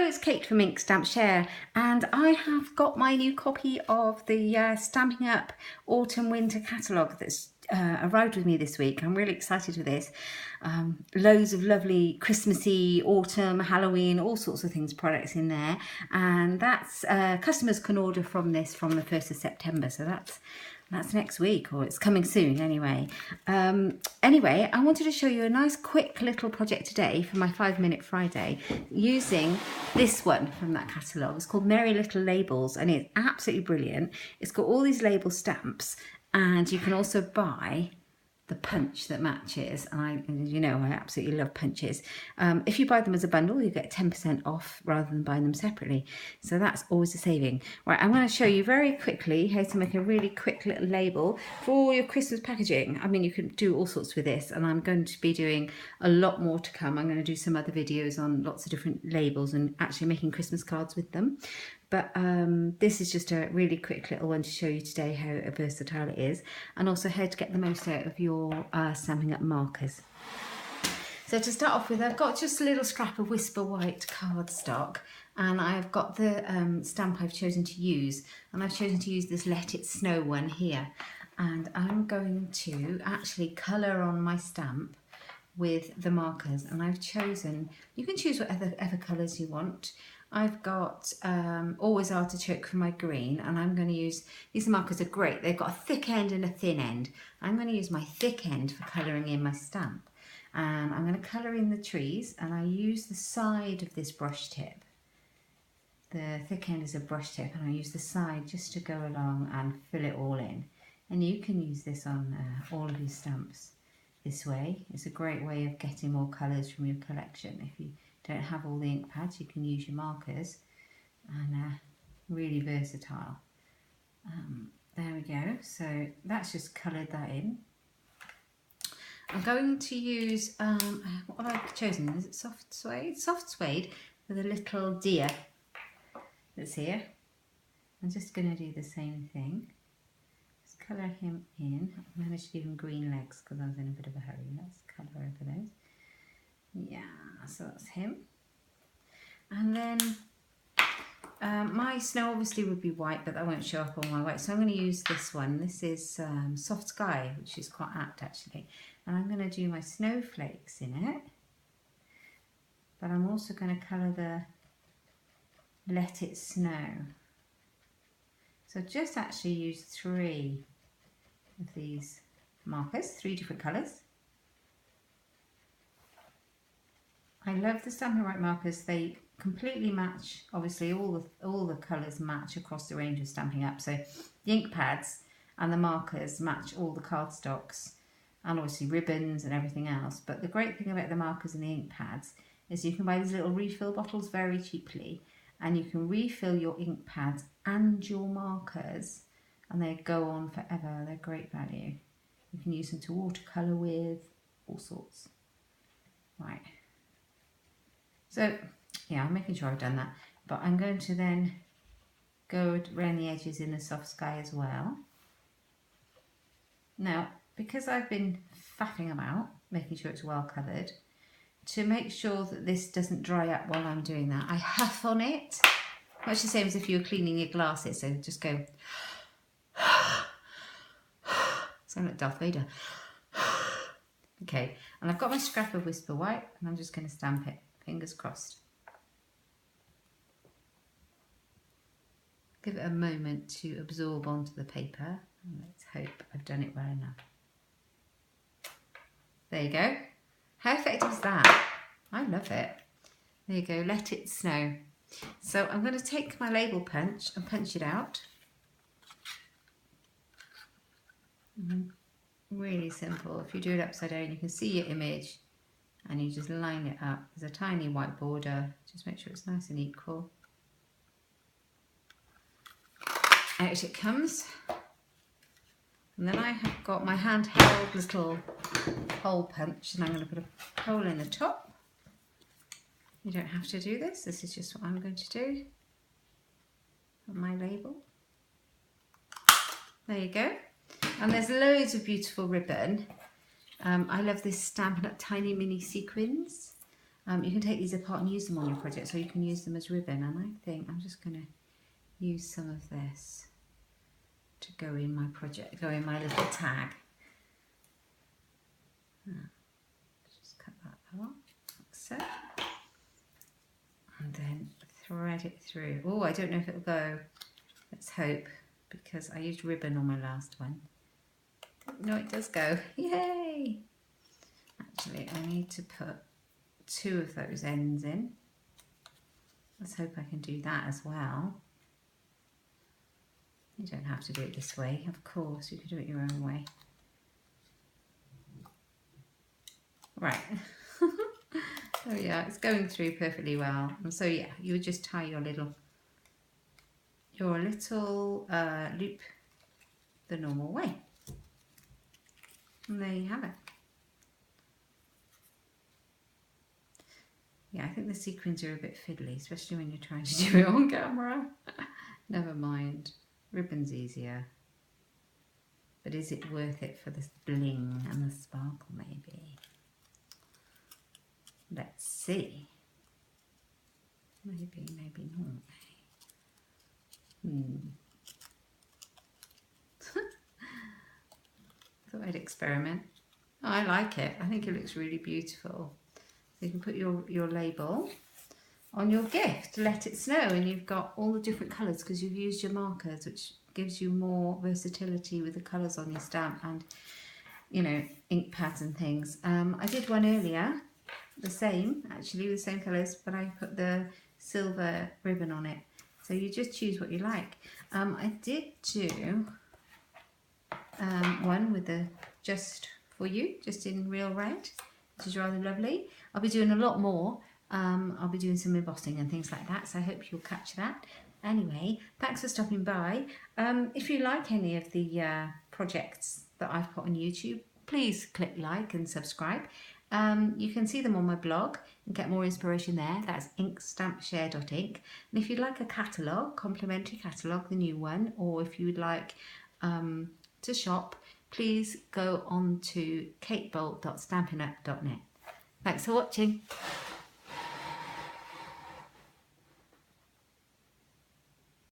it's Kate from Inkstampshare, and I have got my new copy of the Stampin' Up Autumn Winter catalogue that's arrived with me this week. I'm really excited for this. Loads of lovely Christmassy, autumn, Halloween, all sorts of things, products in there, and that's customers can order from this from the 1st of September, so that's next week, or it's coming soon anyway. Anyway, I wanted to show you a nice quick little project today for my 5-minute Friday using this one from that catalogue. It's called Merry Little Labels, and it's absolutely brilliant. It's got all these label stamps, and you can also buy the punch that matches. And you know, I absolutely love punches. If you buy them as a bundle, you get 10% off rather than buying them separately. So that's always a saving. Right, I'm going to show you very quickly how to make a really quick little label for all your Christmas packaging. I mean, you can do all sorts with this, and I'm going to be doing a lot more to come. I'm going to do some other videos on lots of different labels and actually making Christmas cards with them. But this is just a really quick little one to show you today how versatile it is, and also how to get the most out of your Stampin' Up markers. So to start off with, I've got just a little scrap of Whisper White cardstock, and I've got the stamp I've chosen to use, and I've chosen to use this Let It Snow one here. And I'm going to actually colour on my stamp with the markers, and I've chosen, you can choose whatever colours you want. I've got Always Artichoke for my green, and I'm going to use, these markers are great, they've got a thick end and a thin end. I'm going to use my thick end for colouring in my stamp, and I'm going to colour in the trees, and I use the side of this brush tip. The thick end is a brush tip, and I use the side just to go along and fill it all in. And you can use this on all of your stamps this way. It's a great way of getting more colours from your collection. If you don't have all the ink pads, you can use your markers, and really versatile. There we go, so that's just coloured that in. I'm going to use, what have I chosen? Is it soft suede? Soft suede with a little deer that's here. I'm just going to do the same thing. Just colour him in. I managed to give him green legs because I was in a bit of a hurry. Let's colour over those. Yeah, so that's him. And then my snow obviously would be white, but that won't show up on my white. So I'm going to use this one. This is Soft Sky, which is quite apt actually. And I'm going to do my snowflakes in it. But I'm also going to colour the Let It Snow. So just actually use 3 of these markers, 3 different colours. I love the Stampin' Up markers. They completely match, obviously all the colours match across the range of Stampin' Up. So the ink pads and the markers match all the cardstocks, and obviously ribbons and everything else. But the great thing about the markers and the ink pads is you can buy these little refill bottles very cheaply, and you can refill your ink pads and your markers, and they go on forever. They're great value. You can use them to watercolour with, all sorts. Right. So, yeah, I'm making sure I've done that. But I'm going to then go around the edges in the Soft Sky as well. Now, because I've been faffing about, making sure it's well coloured, to make sure that this doesn't dry up while I'm doing that, I huff on it. Much the same as if you were cleaning your glasses, so just go... Sound like Darth Vader. Okay, and I've got my scrap of Whisper White, and I'm just going to stamp it. Fingers crossed. Give it a moment to absorb onto the paper, and let's hope I've done it well enough. There you go. How effective is that? I love it. There you go, Let It Snow. So I'm going to take my label punch and punch it out. Really simple. If you do it upside down, you can see your image, and you just line it up. There's a tiny white border. Just make sure it's nice and equal. Out it comes. And then I have got my handheld little hole punch, and I'm going to put a hole in the top. You don't have to do this. This is just what I'm going to do on my label. There you go. And there's loads of beautiful ribbon. I love this Stampin' Up tiny mini sequins. You can take these apart and use them on your project, so you can use them as ribbon. And I think I'm just going to use some of this to go in my project, go in my little tag. Just cut that off, like so. And then thread it through. Oh, I don't know if it'll go. Let's hope, because I used ribbon on my last one. No, it does go. Yay! Actually, I need to put 2 of those ends in. Let's hope I can do that as well. You don't have to do it this way, of course, you can do it your own way. Right. So yeah, it's going through perfectly well. And so yeah, you would just tie your little loop the normal way. And there you have it. Yeah, I think the sequins are a bit fiddly, especially when you're trying to do it on camera. Never mind. Ribbon's easier. But is it worth it for the bling and the sparkle, maybe? Let's see. Maybe, maybe not. Thought I'd experiment. Oh, I like it. I think it looks really beautiful. So you can put your label on your gift, let it snow, and you've got all the different colours because you've used your markers, which gives you more versatility with the colours on your stamp and, you know, ink pads and things. I did one earlier, the same, actually, the same colours, but I put the silver ribbon on it. So you just choose what you like. I did do one with the Just For You, just in real red, which is rather lovely. I'll be doing a lot more. I'll be doing some embossing and things like that, so I hope you'll catch that. Anyway, thanks for stopping by. If you like any of the projects that I've put on YouTube, please click like and subscribe. You can see them on my blog and get more inspiration there. That's inkstampshare.ink. And if you'd like a catalogue, complimentary catalogue, the new one, or if you would like to shop, please go on to katebolt.stampinup.net. Thanks for watching.